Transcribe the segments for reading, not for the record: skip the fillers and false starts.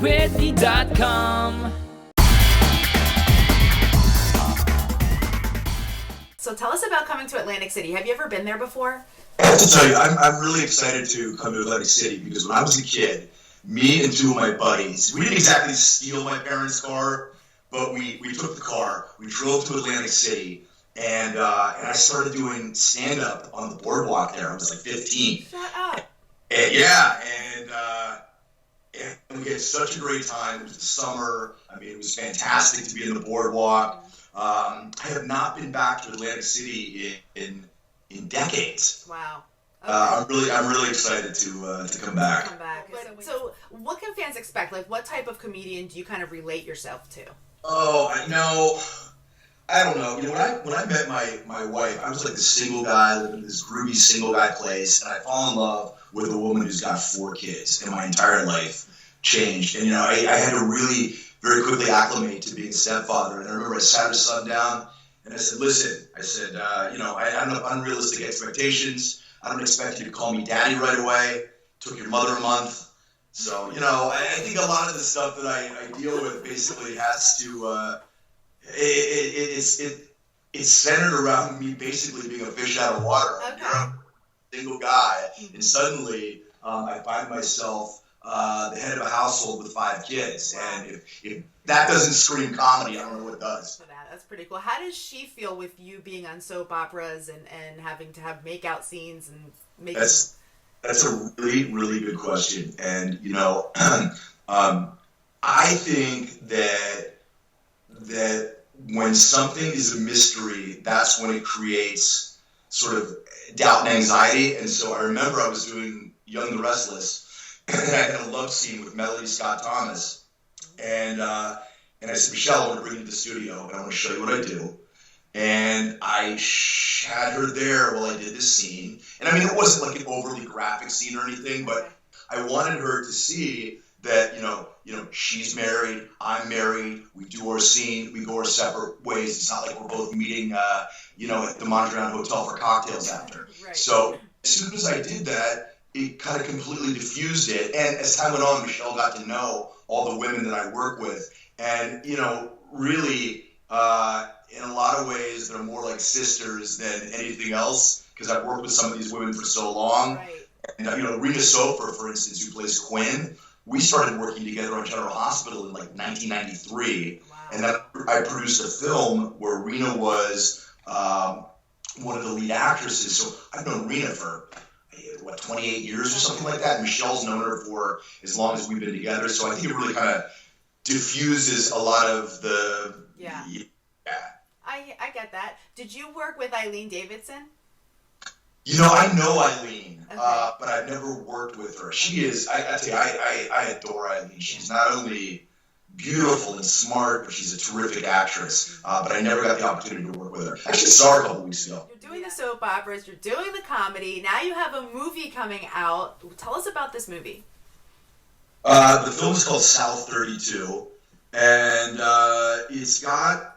GoToWhitney.com. So tell us about coming to Atlantic City. Have you ever been there before? I have to tell you, I'm really excited to come to Atlantic City because when I was a kid, me and two of my buddies, we didn't exactly steal my parents' car, but we took the car, we drove to Atlantic City, and I started doing stand-up on the boardwalk there. I was like 15. Shut up. And, yeah, and we had such a great time. It was the summer. I mean, it was fantastic to be in the boardwalk. I have not been back to Atlantic City in decades. Wow. Okay. I'm really excited to come back. So what can fans expect? Like, what type of comedian do you kind of relate yourself to? Oh, I don't know. You know, when I met my wife, I was like the single guy living in this groovy single guy place, and I fall in love with a woman who's got 4 kids, and my entire life changed. And you know, I had to really very quickly acclimate to being a stepfather. And I remember I sat her son down and I said, "Listen," I said, "you know, I have unrealistic expectations. I don't expect you to call me daddy right away. Took your mother a month." So, you know, I think a lot of the stuff that I deal with basically has to, it's centered around me basically being a fish out of water. Okay. You're a single guy, and suddenly I find myself the head of a household with 5 kids. And if that doesn't scream comedy, I don't know what does. That's pretty cool. How does she feel with you being on soap operas and having to have makeout scenes and making... That's a really, really good question. And, you know, I think that when something is a mystery, that's when it creates sort of doubt and anxiety. And so I remember I was doing Young and the Restless, and I had a love scene with Melody Scott Thomas. And I said, "Michelle, I want to bring you to the studio, and I want to show you what I do." And I had her there while I did this scene. And I mean, it wasn't like an overly graphic scene or anything, but I wanted her to see that, you know, she's married, I'm married, we do our scene, we go our separate ways. It's not like we're both meeting, at the Mondrian Hotel for cocktails after. Right. So as soon as I did that, it kind of completely diffused it. And as time went on, Michelle got to know all the women that I work with. And, you know, really, in a lot of ways, they're more like sisters than anything else, because I've worked with some of these women for so long. right. And, you know, Rena Sofer, for instance, who plays Quinn, we started working together on General Hospital in like 1993. Wow. And then I produced a film where Rena was one of the lead actresses. So I've known Rena for, 28 years or something like that. And Michelle's known her for as long as we've been together. So I think it really kind of diffuses a lot of the... Yeah. I get that. Did you work with Eileen Davidson? You know, I know Eileen, Okay. but I've never worked with her. She is, I tell you, I adore Eileen. She's not only beautiful and smart, but she's a terrific actress. But I never got the opportunity to work with her. I actually saw her a couple weeks ago. You're doing the soap operas, you're doing the comedy. Now you have a movie coming out. Tell us about this movie. The film is called South 32, and it's got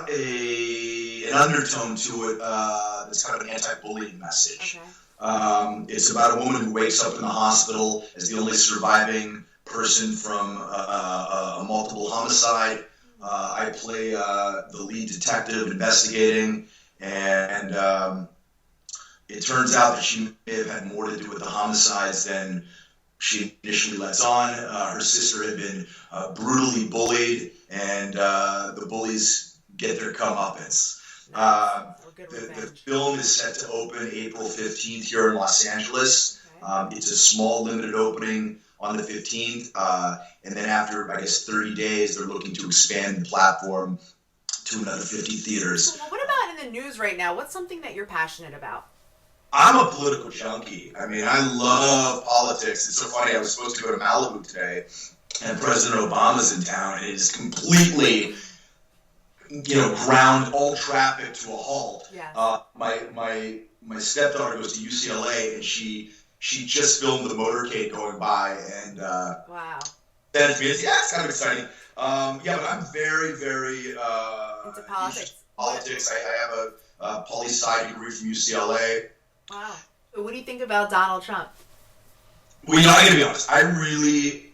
an undertone to it that's kind of an anti-bullying message. Okay. It's about a woman who wakes up in the hospital as the only surviving person from a multiple homicide. I play the lead detective investigating, and it turns out that she may have had more to do with the homicides than she initially lets on. Her sister had been brutally bullied, and the bullies get their comeuppance. The film is set to open April 15th here in Los Angeles. Okay. It's a small, limited opening on the 15th, and then after, I guess, 30 days, they're looking to expand the platform to another 50 theaters. Well, what about in the news right now? What's something that you're passionate about? I'm a political junkie. I mean, I love politics. It's so funny. I was supposed to go to Malibu today, and President Obama's in town, and it is completely, ground all traffic to a halt. Yes. My stepdaughter goes to UCLA, and she just filmed the motorcade going by, and wow. Then it's kind of exciting. But I'm very, very into politics. I have a poli-sci degree from UCLA. Wow. So what do you think about Donald Trump? Well, I gotta be honest. I really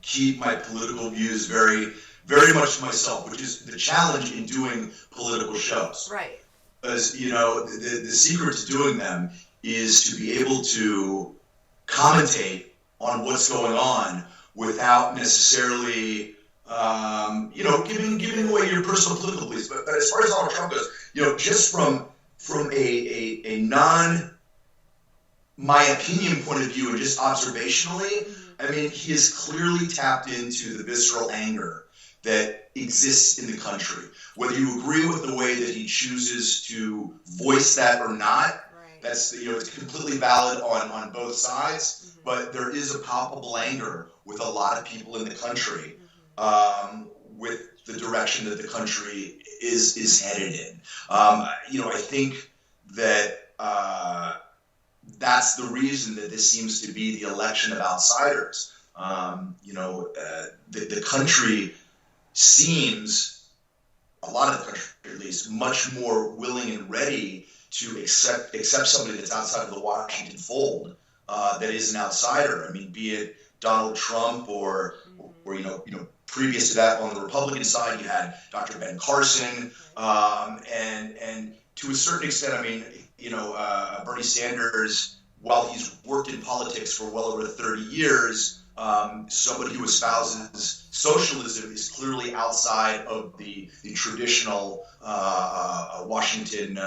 keep my political views very, very much to myself, which is the challenge in doing political shows. Right. Because, the secret to doing them is to be able to commentate on what's going on without necessarily, giving away your personal political beliefs. But as far as Donald Trump goes, just from a my opinion point of view and just observationally, I mean, he has clearly tapped into the visceral anger that exists in the country. Whether you agree with the way that he chooses to voice that or not, that's it's completely valid on both sides. But there is a palpable anger with a lot of people in the country with the direction that the country is headed in. I think that that's the reason that this seems to be the election of outsiders. The country seems, a lot of the country at least, much more willing and ready to accept somebody that's outside of the Washington fold, that is an outsider. I mean, be it Donald Trump or previous to that on the Republican side, you had Dr. Ben Carson, and to a certain extent, I mean, Bernie Sanders, while he's worked in politics for well over 30 years, somebody who espouses socialism is clearly outside of the traditional Washington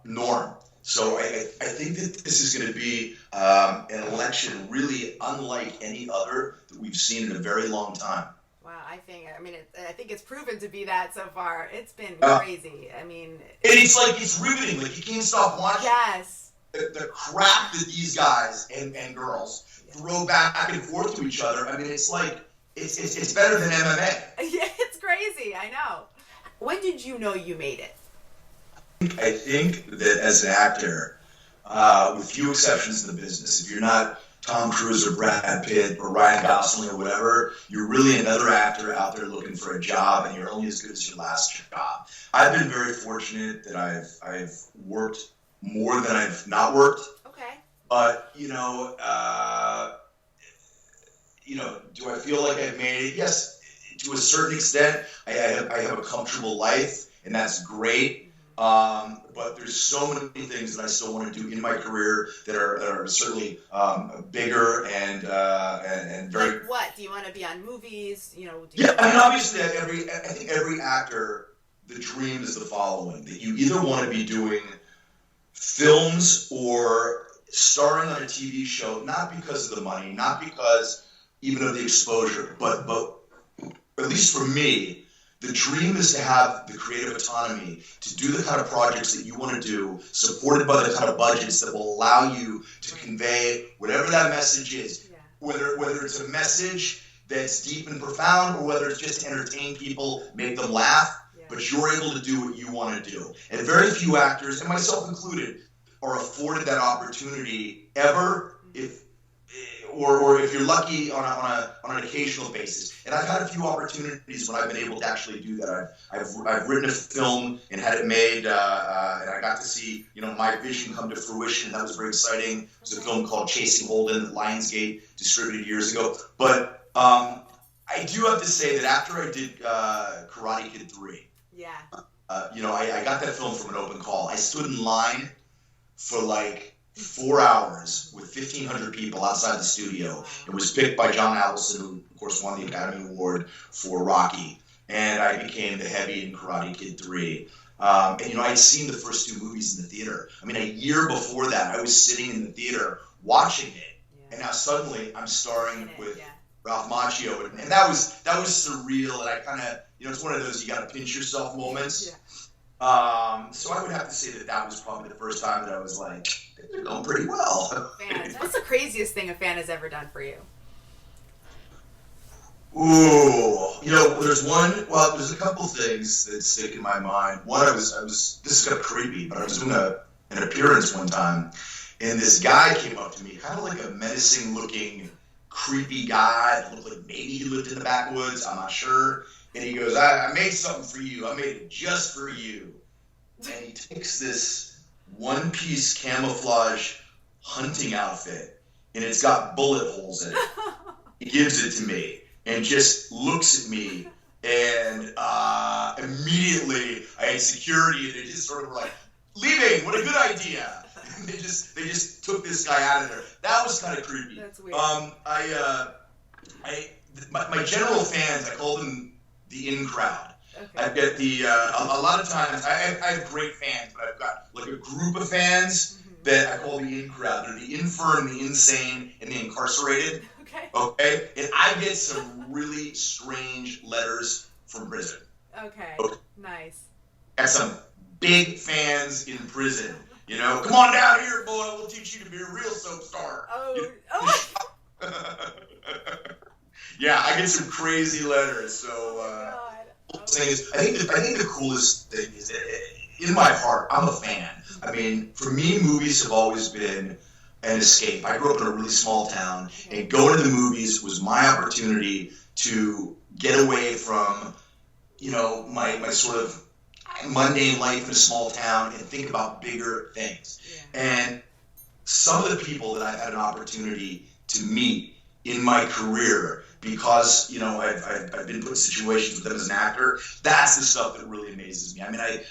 norm. So I think that this is going to be an election really unlike any other that we've seen in a very long time. Wow, I think it's proven to be that so far. It's been crazy. I mean, it's riveting. Like, you can't stop watching. Yes. The crap that these guys and girls throw back and forth to each other. I mean, it's like it's better than MMA. Yeah, it's crazy. I know. When did you know you made it? I think that as an actor, with few exceptions in the business, if you're not Tom Cruise or Brad Pitt or Ryan Gosling or whatever, you're really another actor out there looking for a job, and you're only as good as your last job. I've been very fortunate that I've worked more than I've not worked. Okay. But do I feel like I've made it? Yes, to a certain extent. I have a comfortable life, and that's great. But there's so many things that I still want to do in my career that are certainly bigger and very. Like what? Do you want to be on movies? Obviously, I think every actor, the dream is the following: that you either want to be doing films or starring on a TV show, not because of the money, not because even of the exposure, but at least for me. The dream is to have the creative autonomy to do the kind of projects that you want to do, supported by the kind of budgets that will allow you to convey whatever that message is. Yeah. Whether it's a message that's deep and profound, or whether it's just to entertain people, make them laugh, but you're able to do what you want to do. And very few actors, and myself included, are afforded that opportunity ever, or if you're lucky on an occasional basis. And I've had a few opportunities when I've been able to actually do that. I've written a film and had it made, and I got to see my vision come to fruition. That was very exciting. It was a film called Chasing Holden that Lionsgate distributed years ago. But I do have to say that after I did Karate Kid 3, I got that film from an open call. I stood in line for like 4 hours with 1,500 people outside the studio. It was picked by John Avildsen, who, of course, won the Academy Award for Rocky. And I became the heavy in Karate Kid 3. And, I'd seen the first two movies in the theater. I mean, a year before that, I was sitting in the theater watching it. Yeah. And now suddenly I'm starring with Ralph Macchio. And that was surreal. And I kind of, it's one of those you got to pinch yourself moments. Yeah. So I would have to say that was probably the first time that I was like, they're going pretty well. Fans. What's the craziest thing a fan has ever done for you? Ooh, there's a couple things that stick in my mind. One, this is kind of creepy, but I was doing an appearance one time, and this guy came up to me, kind of like a menacing looking, creepy guy. It looked like maybe he lived in the backwoods, I'm not sure. And he goes, I made something for you. I made it just for you. And he takes this one-piece camouflage hunting outfit, and it's got bullet holes in it. He gives it to me and just looks at me, and immediately I had security, and they just sort of were like, "Leaving, what a good idea!" And they just took this guy out of there. That was kind of creepy. That's weird. My general fans, I call them the in crowd. Okay. I've got a lot of times I have great fans, but I've got like a group of fans that I call the in crowd. They're the infirm, the insane, and the incarcerated. Okay, and I get some really strange letters from prison. Okay. Nice. Got some big fans in prison. You know, come on down here, boy. We'll teach you to be a real soap star. Yeah, I get some crazy letters. So, thing is, I think the coolest thing is that in my heart, I'm a fan. I mean, for me, movies have always been an escape. I grew up in a really small town, and going to the movies was my opportunity to get away from, you know, my sort of mundane life in a small town and think about bigger things. Yeah. And some of the people that I've had an opportunity to meet in my career, because, you know, I've been put in situations with them as an actor, that's the stuff that really amazes me. I mean, I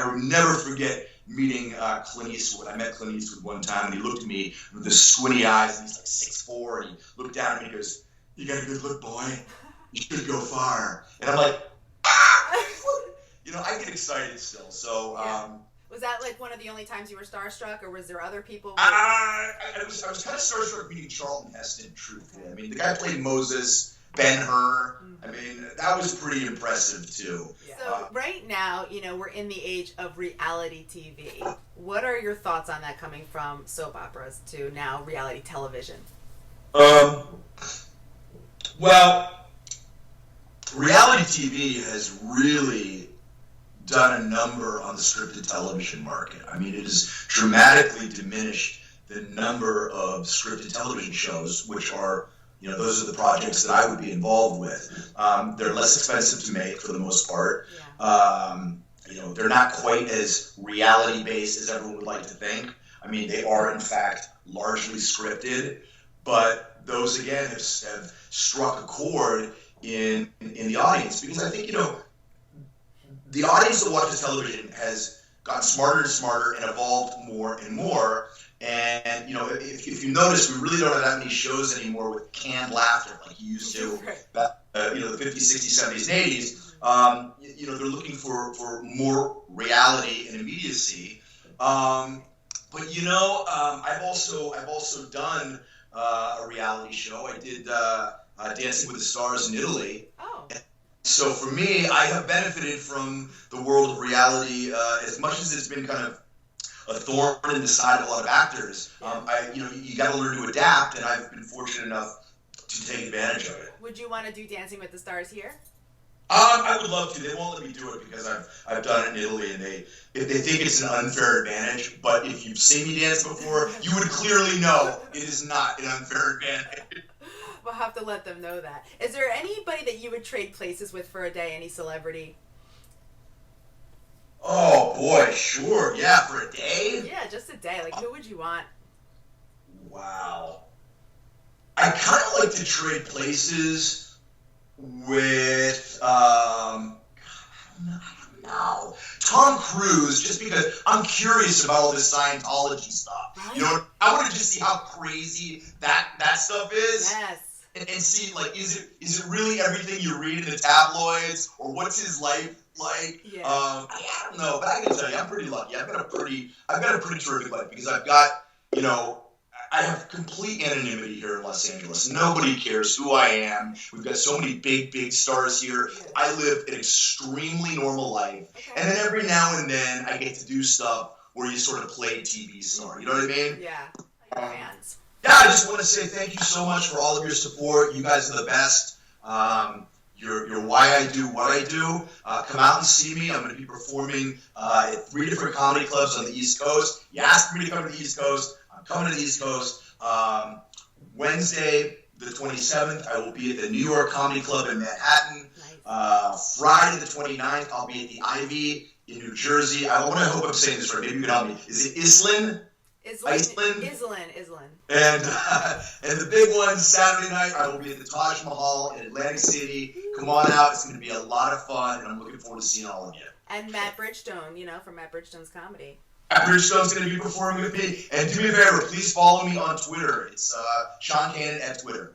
will never forget meeting Clint Eastwood. I met Clint Eastwood one time, and he looked at me with the squinty eyes, and he's like 6'4", and he looked down at me and goes, "You got a good look, boy. You should go far." And I'm like, you know, I get excited still. So, was that like one of the only times you were starstruck, or was there other people? I was kind of starstruck meeting Charlton Heston, truthfully. I mean, the guy played Moses, Ben-Hur. I mean, that was pretty impressive, too. Yeah. So right now, you know, we're in the age of reality TV. What are your thoughts on that, coming from soap operas to now reality television? Well, reality TV has really done a number on the scripted television market. I mean, it has dramatically diminished the number of scripted television shows, which are, you know, those are the projects that I would be involved with. They're less expensive to make for the most part. Yeah. You know, they're not quite as reality-based as everyone would like to think. I mean, they are, in fact, largely scripted, but those, again, have struck a chord in the audience, because I think, you know, the audience that watches television has gotten smarter and smarter and evolved more and more. And, you know, if you notice, we really don't have that many shows anymore with canned laughter like you used to, you know, the 50s, 60s, 70s, and 80s. You know, they're looking for more reality and immediacy. But, you know, I've also done a reality show. I did Dancing with the Stars in Italy. Oh. So for me, I have benefited from the world of reality as much as it's been kind of a thorn in the side of a lot of actors. You know, you got to learn to adapt, and I've been fortunate enough to take advantage of it. Would you want to do Dancing with the Stars here? I would love to. They won't let me do it because I've done it in Italy, and they think it's an unfair advantage. But if you've seen me dance before, you would clearly know it is not an unfair advantage. We'll have to let them know that. Is there anybody that you would trade places with for a day? Any celebrity? Oh boy, sure. Yeah, for a day? Yeah, just a day. Like, who would you want? Wow. I kind of like to trade places with, I don't know. Tom Cruise, just because I'm curious about all this Scientology stuff. Right. You know, I want to just see how crazy that stuff is. Yes. And see, like, is it really everything you read in the tabloids, or what's his life like? Yeah. I don't know, but I can tell you, I'm pretty lucky. I've got a pretty terrific life, because I've got, you know, I have complete anonymity here in Los Angeles. Nobody cares who I am. We've got so many big stars here. I live an extremely normal life, and then every now and then I get to do stuff where you sort of play TV star. You know what I mean? Yeah. Fans. Yeah, I just want to say thank you so much for all of your support. You guys are the best. You're why I do what I do. Come out and see me. I'm going to be performing at 3 different comedy clubs on the East Coast. You asked me to come to the East Coast. I'm coming to the East Coast. Wednesday, the 27th, I will be at the New York Comedy Club in Manhattan. Nice. Friday, the 29th, I'll be at the Ivy in New Jersey. I hope I'm saying this right. Maybe you can help me. Is it Islin? Island. And the big one, Saturday night, I will be at the Taj Mahal in Atlantic City. Come on out. It's going to be a lot of fun, and I'm looking forward to seeing all of you. And Matt Bridgestone, from Matt Bridgestone's comedy. Matt Bridgestone's going to be performing with me. And do me a favor, please follow me on Twitter. It's Sean Kanan at Twitter.